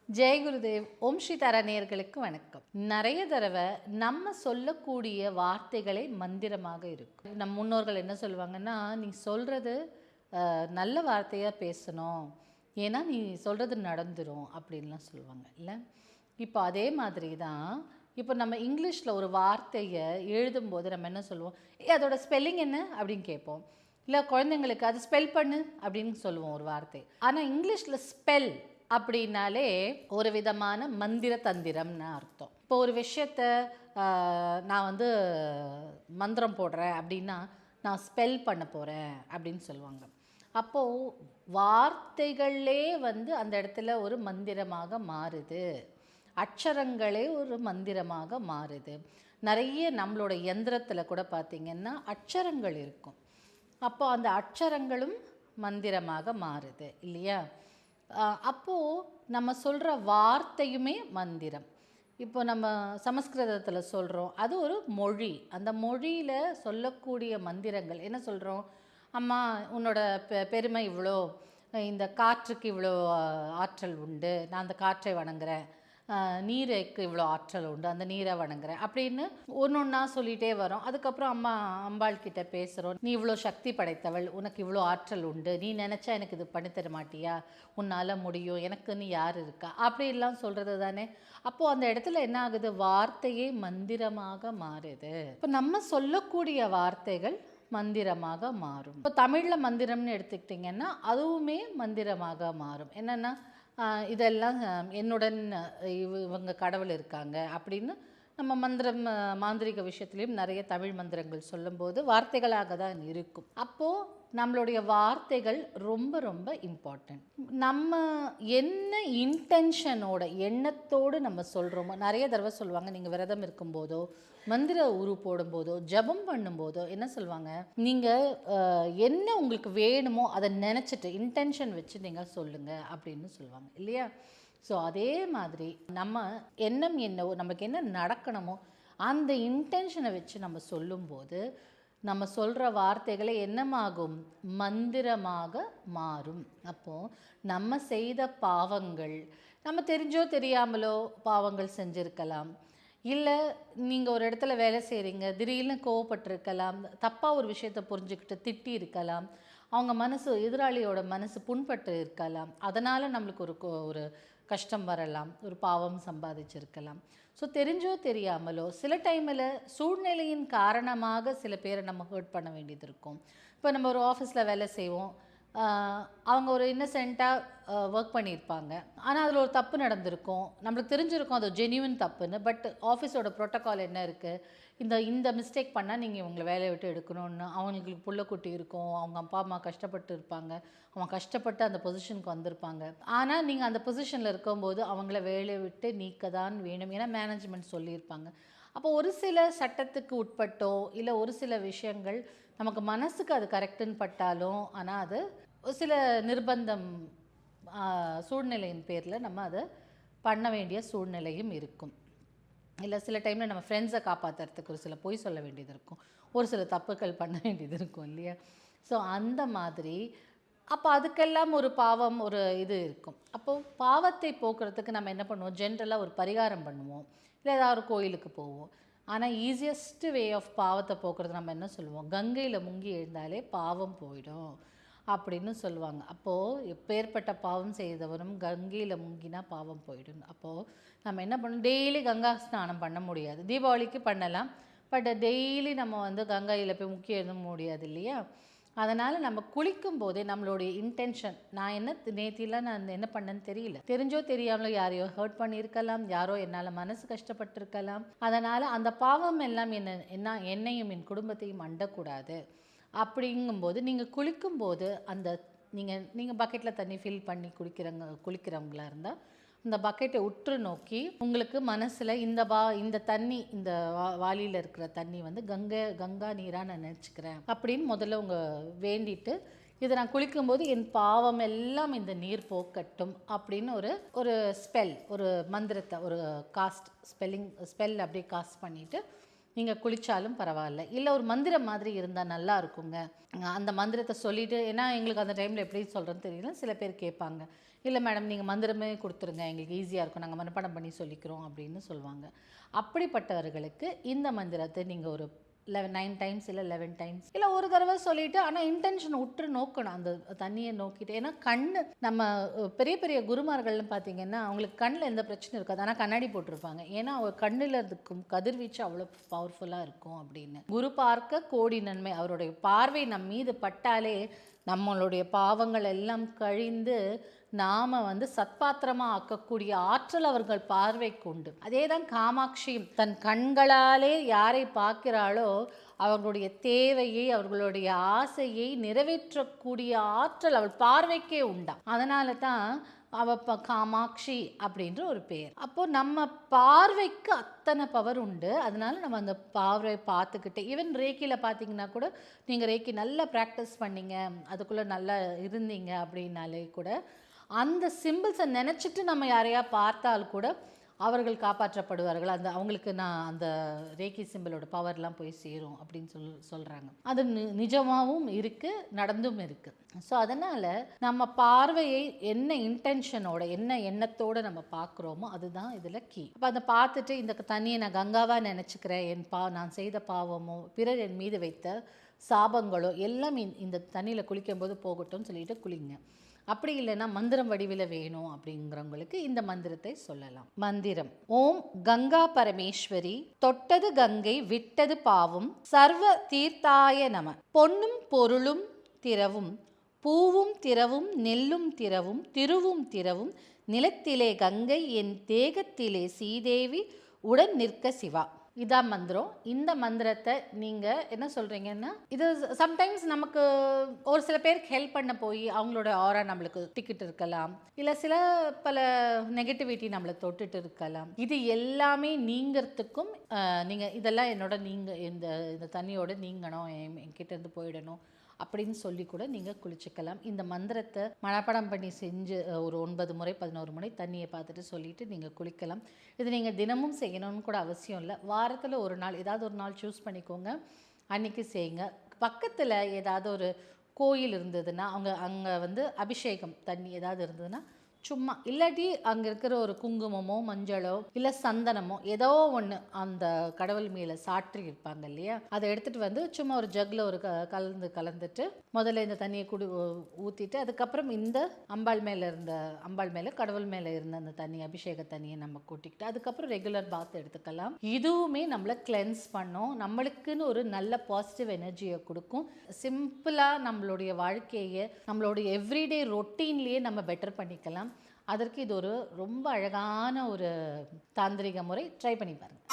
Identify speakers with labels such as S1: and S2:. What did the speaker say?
S1: ஜெய் குருதேவ். ஓம் ஸ்ரீ தாரா நேயர்களுக்கு வணக்கம். நிறைய தடவை நம்ம சொல்லக்கூடிய வார்த்தைகளே மந்திரமாக இருக்கும். நம் முன்னோர்கள் என்ன சொல்லுவாங்கன்னா, நீ சொல்கிறது நல்ல வார்த்தையாக பேசணும், ஏன்னா நீ சொல்கிறது நடந்துரும் அப்படின்லாம் சொல்லுவாங்க இல்லை. இப்போ அதே மாதிரி தான் இப்போ நம்ம இங்கிலீஷில் ஒரு வார்த்தையை எழுதும்போது நம்ம என்ன சொல்லுவோம், அதோட ஸ்பெல்லிங் என்ன அப்படின்னு கேட்போம். இல்லை குழந்தைங்களுக்கு அது ஸ்பெல் பண்ணு அப்படின்னு சொல்லுவோம் ஒரு வார்த்தை. ஆனால் இங்கிலீஷில் ஸ்பெல் அப்படின்னாலே ஒரு விதமான மந்திர தந்திரம்னு அர்த்தம். இப்போ ஒரு விஷயத்த நான் வந்து மந்திரம் போடுறேன் அப்படின்னா, நான் ஸ்பெல் பண்ண போகிறேன் அப்படின்னு சொல்லுவாங்க. அப்போது வார்த்தைகளே வந்து அந்த இடத்துல ஒரு மந்திரமாக மாறுது, அட்சரங்களே ஒரு மந்திரமாக மாறுது. நிறைய நம்மளோட யந்திரத்தில் கூட பார்த்திங்கன்னா அட்சரங்கள் இருக்கும். அப்போ அந்த அட்சரங்களும் மந்திரமாக மாறுது இல்லையா. அப்போது நம்ம சொல்கிற வார்த்தையுமே மந்திரம். இப்போ நம்ம சமஸ்கிருதத்தில் சொல்கிறோம், அது ஒரு மொழி. அந்த மொழியில் சொல்லக்கூடிய மந்திரங்கள் என்ன சொல்கிறோம், அம்மா உன்னோட பெருமை இவ்வளோ, இந்த காற்றுக்கு இவ்வளோ ஆற்றல் உண்டு, நான் அந்த காற்றை வணங்குறேன், நீருக்கு இவ்வளோ ஆற்றல் உண்டு, அந்த நீரை வணங்குறேன் அப்படின்னு ஒன்று ஒன்றா சொல்லிகிட்டே வரோம். அதுக்கப்புறம் அம்பாள் கிட்ட பேசுகிறோம், நீ இவ்வளோ சக்தி படைத்தவள், உனக்கு இவ்வளோ ஆற்றல் உண்டு, நீ நினச்சா எனக்கு இது பண்ணித்தர மாட்டியா, உன்னால் முடியும், எனக்குன்னு யார் இருக்கா அப்படிலாம் சொல்கிறது தானே. அப்போது அந்த இடத்துல என்ன ஆகுது, வார்த்தையே மந்திரமாக மாறுது. இப்போ நம்ம சொல்லக்கூடிய வார்த்தைகள் மந்திரமாக மாறும். இப்போ தமிழில் மந்திரம்னு எடுத்துக்கிட்டிங்கன்னா அதுவுமே மந்திரமாக மாறும். என்னென்னா இதெல்லாம் என்னுடன் இவங்க கடவுள் இருக்காங்க அப்படின்னு நம்ம மாந்திரிக விஷயத்துலேயும் நிறைய தமிழ் மந்திரங்கள் சொல்லும்போது வார்த்தைகளாக தான் இருக்கும். அப்போது நம்மளுடைய வார்த்தைகள் ரொம்ப ரொம்ப இம்பார்ட்டண்ட். நம்ம என்ன இன்டென்ஷனோட எண்ணத்தோடு நம்ம சொல்கிறோமோ, நிறைய தடவை சொல்லுவாங்க, நீங்கள் விரதம் இருக்கும்போதோ, மந்திர உரு போடும்போதோ, ஜபம் பண்ணும்போதோ என்ன சொல்லுவாங்க, நீங்கள் என்ன உங்களுக்கு வேணுமோ அதை நினச்சிட்டு இன்டென்ஷன் வச்சு நீங்கள் சொல்லுங்கள் அப்படின்னு சொல்லுவாங்க இல்லையா. ஸோ அதே மாதிரி நம்ம எண்ணம் என்னவோ, நமக்கு என்ன நடக்கணுமோ அந்த இன்டென்ஷனை வச்சு நம்ம சொல்லும்போது நம்ம சொல்கிற வார்த்தைகளை என்னமாகும், மந்திரமாக மாறும். அப்போது நம்ம செய்த பாவங்கள், நம்ம தெரிஞ்சோ தெரியாமலோ பாவங்கள் செஞ்சுருக்கலாம், இல்லை நீங்கள் ஒரு இடத்துல வேலை செய்கிறீங்க, திடீர்னு கோவப்பட்டிருக்கலாம், தப்பாக ஒரு விஷயத்தை புரிஞ்சுக்கிட்டு திட்டி இருக்கலாம், அவங்க மனசு, எதிராளியோட மனசு புண்பட்டு இருக்கலாம், அதனால் நம்மளுக்கு ஒரு கஷ்டம் வரலாம், ஒரு பாவம் சம்பாதிச்சிருக்கலாம். ஸோ தெரிஞ்சோ தெரியாமலோ சில டைமில் சூழ்நிலையின் காரணமாக சில பேரை நம்ம ஹர்ட் பண்ண வேண்டியது இருக்கும். இப்போ நம்ம ஒரு ஆஃபீஸில் வேலை செய்வோம், அவங்க ஒரு இன்னசென்ட்டாக ஒர்க் பண்ணியிருப்பாங்க, ஆனால் அதில் ஒரு தப்பு நடந்திருக்கும், நம்மளுக்கு தெரிஞ்சிருக்கும் அது ஜென்யூன் தப்புன்னு. பட் ஆஃபீஸோட ப்ரோட்டோக்கால் என்ன இருக்குது, இந்த மிஸ்டேக் பண்ணால் நீங்கள் இவங்களை வேலையை விட்டு எடுக்கணும்னு. அவங்களுக்கு புள்ளக்குட்டி இருக்கும், அவங்க அப்பா அம்மா கஷ்டப்பட்டு இருப்பாங்க, அவங்க கஷ்டப்பட்டு அந்த பொசிஷனுக்கு வந்திருப்பாங்க, ஆனால் நீங்கள் அந்த பொசிஷனில் இருக்கும்போது அவங்கள வேலையை விட்டு நீக்க தான் வேணும், ஏன்னா மேனேஜ்மெண்ட் சொல்லியிருப்பாங்க. அப்போ ஒரு சில சட்டத்துக்கு உட்பட்டோ இல்லை ஒரு சில விஷயங்கள் நமக்கு மனசுக்கு அது கரெக்டுன்னு பட்டாலும், ஆனால் அது சில நிர்பந்தம் சூழ்நிலையின் பேரில் நம்ம அதை பண்ண வேண்டிய சூழ்நிலையும் இருக்கும். இல்லை சில டைமில் நம்ம ஃப்ரெண்ட்ஸை காப்பாற்றுறதுக்கு ஒரு சில பொய் சொல்ல வேண்டியது இருக்கும், ஒரு சில தப்புக்கள் பண்ண வேண்டியது இருக்கும் இல்லையா. ஸோ அந்த மாதிரி அப்போ அதுக்கெல்லாம் ஒரு பாவம், ஒரு இது இருக்கும். அப்போது பாவத்தை போக்குறதுக்கு நம்ம என்ன பண்ணுவோம், ஜென்ரலாக ஒரு பரிகாரம் பண்ணுவோம், இல்லை ஏதாவது ஒரு கோயிலுக்கு போவோம். ஆனால் ஈஸியஸ்ட்டு வே ஆஃப் பாவத்தை போக்குறது நம்ம என்ன சொல்லுவோம், கங்கையில் முங்கி எழுந்தாலே பாவம் போயிடும் அப்படின்னு சொல்லுவாங்க. அப்போது எப்பேற்பட்ட பாவம் செய்தவரும் கங்கையில் முங்கினா பாவம் போயிடும். அப்போது நம்ம என்ன பண்ணணும், டெய்லி கங்கா ஸ்நானம் பண்ண முடியாது, தீபாவளிக்கு பண்ணலாம், பட் டெய்லி நம்ம வந்து கங்கையில் போய் முக்கிய எழுத முடியாது இல்லையா. அதனால் நம்ம குளிக்கும் போதே நம்மளுடைய இன்டென்ஷன், நான் நேத்திலாம் நான் என்ன பண்ணேன்னு தெரியல, தெரிஞ்சோ தெரியாமலோ யாரையோ ஹர்ட் பண்ணியிருக்கலாம், யாரோ என்னால் மனசு கஷ்டப்பட்டிருக்கலாம், அதனால் அந்த பாவம் எல்லாம் என்னையும் என் குடும்பத்தையும் அண்டக்கூடாது. அப்படிங்கும்போது நீங்கள் குளிக்கும்போது அந்த நீங்கள் பக்கெட்டில் தண்ணி ஃபில் பண்ணி குளிக்கிறவங்களா இருந்தால் இந்த பக்கெட்டை உற்று நோக்கி உங்களுக்கு மனசில் இந்த தண்ணி, இந்த வாளியில் இருக்கிற தண்ணி வந்து கங்கா நீராக நான் நினச்சிக்கிறேன் அப்படின்னு முதல்ல வேண்டிட்டு, இதை நான் குளிக்கும்போது என் பாவம் எல்லாம் இந்த நீர் போக்கட்டும் அப்படின்னு ஒரு ஸ்பெல், ஒரு மந்திரத்தை, ஒரு ஸ்பெல் அப்படியே காஸ்ட் பண்ணிவிட்டு நீங்கள் குளித்தாலும் பரவாயில்ல. இல்லை ஒரு மந்திரம் மாதிரி இருந்தால் நல்லா இருக்குங்க, அந்த மந்திரத்தை சொல்லிவிட்டு, ஏன்னா எங்களுக்கு அந்த டைமில் எப்படி சொல்கிறேன்னு தெரியல, சில பேர் கேட்பாங்க, இல்லை மேடம் நீங்கள் மந்திரமே கொடுத்துருங்க, எங்களுக்கு ஈஸியாக இருக்கும், நாங்கள் மனப்பாடம் பண்ணி சொல்லிக்கிறோம் அப்படின்னு சொல்லுவாங்க. அப்படிப்பட்டவர்களுக்கு இந்த மந்திரத்தை நீங்கள் ஒரு 9 டைம்ஸ் இல்லை 11 டைம்ஸ் இல்லை ஒரு தடவை சொல்லிவிட்டு, ஆனால் இன்டென்ஷனை உற்று நோக்கணும், அந்த தண்ணியை நோக்கிட்டு. ஏன்னா நம்ம பெரிய பெரிய குருமார்கள்னு பார்த்தீங்கன்னா அவங்களுக்கு கண்ணில் எந்த பிரச்சனையும் இருக்காது, ஆனால் கண்ணாடி போட்டிருப்பாங்க. ஏன்னா அவங்க கண்ணில் இருக்கும் கதிர்வீச்சு அவ்வளோ பவர்ஃபுல்லாக இருக்கும் அப்படின்னு. குரு பார்க்க கோடி நன்மை, அவருடைய பார்வை நம் மீது பட்டாலே நம்மளுடைய பாவங்கள் எல்லாம் கழிந்து நாம் சத்பாத்திரமாக ஆக்கக்கூடிய ஆற்றல் அவர்கள் பார்வைக்கு உண்டு. அதே தான் காமாட்சியும் தன் கண்களாலே யாரை பார்க்கிறாளோ அவர்களுடைய தேவையை, அவர்களுடைய ஆசையை நிறைவேற்றக்கூடிய ஆற்றல் அவள் பார்வைக்கே உண்டா. அதனால தான் காமாட்சி அப்படின்ற ஒரு பேர். அப்போது நம்ம பார்வைக்கு அத்தனை பவர் உண்டு. அதனால நம்ம அந்த பார்வை பார்த்துக்கிட்டே, ஈவன் ரேக்கியில் பார்த்தீங்கன்னா கூட, நீங்கள் ரேக்கி நல்லா ப்ராக்டிஸ் பண்ணிங்க, அதுக்குள்ளே நல்லா இருந்தீங்க அப்படின்னாலே கூட அந்த சிம்பிள்ஸை நினச்சிட்டு நம்ம யாரையா பார்த்தால் கூட அவர்கள் காப்பாற்றப்படுவார்கள். அவங்களுக்கு நான் அந்த ரேக்கி சிம்பிளோட பவர்லாம் போய் சேரும் அப்படின்னு சொல்கிறாங்க. அது நிஜமாகவும் இருக்குது, நடந்தும் இருக்குது. ஸோ அதனால் நம்ம பார்வையை என்ன இன்டென்ஷனோட, என்ன எண்ணத்தோடு நம்ம பார்க்குறோமோ அதுதான் இதில் கீ. அப்போ அதை பார்த்துட்டு, இந்த தண்ணியை நான் கங்காவாக நினச்சிக்கிறேன், நான் செய்த பாவமோ பிறர் என் மீது வைத்த சாபங்களோ எல்லாம் இந்த தண்ணியில் குளிக்கும்போது போகட்டும்னு சொல்லிட்டு குளிங்க. அப்படி இல்லைன்னா மந்திரம் வடிவில் வேணும் அப்படிங்கிறவங்களுக்கு இந்த மந்திரத்தை சொல்லலாம். மந்திரம்: ஓம் கங்கா பரமேஸ்வரி, தொட்டது கங்கை விட்டது பாவும், சர்வ தீர்த்தாய நம. பொன்னும் பொருளும் திரவும், பூவும் திரவும், நெல்லும் திரவும், திருவும் திரவும், நிலத்திலே கங்கை, என் தேகத்திலே சீதேவி, உடன் நிற்க சிவா. இதான் மந்திரம். இந்த மந்திரத்தை நீங்கள் என்ன சொல்கிறீங்கன்னா, இது சம்டைம்ஸ் நமக்கு ஒரு சில பேருக்கு ஹெல்ப் பண்ண போய் அவங்களோட ஆரா நம்மளுக்கு டிக்கெட் இருக்கலாம், இல்லை பல நெகட்டிவிட்டி நம்மளை தொட்டுட்டு இருக்கலாம். இது எல்லாமே நீங்கிறதுக்கும் நீங்கள் இதெல்லாம் இந்த தண்ணியோட நீங்கணும், என்கிட்ட இருந்து போயிடணும் அப்படின்னு சொல்லி கூட நீங்கள் குளிச்சுக்கலாம். இந்த மந்திரத்தை மனப்பாடம் பண்ணி செஞ்சு ஒரு 9 முறை 11 முறை தண்ணியை பார்த்துட்டு சொல்லிவிட்டு நீங்கள் குளிக்கலாம். இது நீங்கள் தினமும் செய்யணும்னு கூட அவசியம் இல்லை. வாரத்தில் ஒரு நாள், ஏதாவது ஒரு நாள் சூஸ் பண்ணிக்கோங்க, அன்றைக்கி செய்யுங்க. பக்கத்தில் ஏதாவது ஒரு கோயில் இருந்ததுன்னா, அங்கே அபிஷேகம் தண்ணி ஏதாவது இருந்ததுன்னா சும்மா, இல்லாட்டி அங்கே இருக்கிற ஒரு குங்குமமோ மஞ்சளோ இல்லை சந்தனமோ ஏதோ ஒன்று அந்த கடவுள் மேலே சாற்றி இருப்பாங்க இல்லையா, அதை எடுத்துகிட்டு சும்மா ஒரு ஜக்கில் ஒரு கலந்துட்டு முதல்ல இந்த தண்ணியை ஊற்றிட்டு, அதுக்கப்புறம் இந்த அம்பாள் மேலே கடவுள் மேலே இருந்த அந்த தண்ணி, அபிஷேக தண்ணியை நம்ம கூட்டிக்கிட்டு அதுக்கப்புறம் ரெகுலர் பாத் எடுத்துக்கலாம். இதுவுமே நம்மளை கிளென்ஸ் பண்ணும், நம்மளுக்குன்னு ஒரு நல்ல பாசிட்டிவ் எனர்ஜியை கொடுக்கும். சிம்பிளாக நம்மளுடைய வாழ்க்கையை, நம்மளுடைய எவ்ரிடே ரொட்டீன்லேயே நம்ம பெட்டர் பண்ணிக்கலாம். அதற்கு இது ஒரு ரொம்ப அழகான ஒரு தாந்திரிக முறை. ட்ரை பண்ணி பாருங்கள்.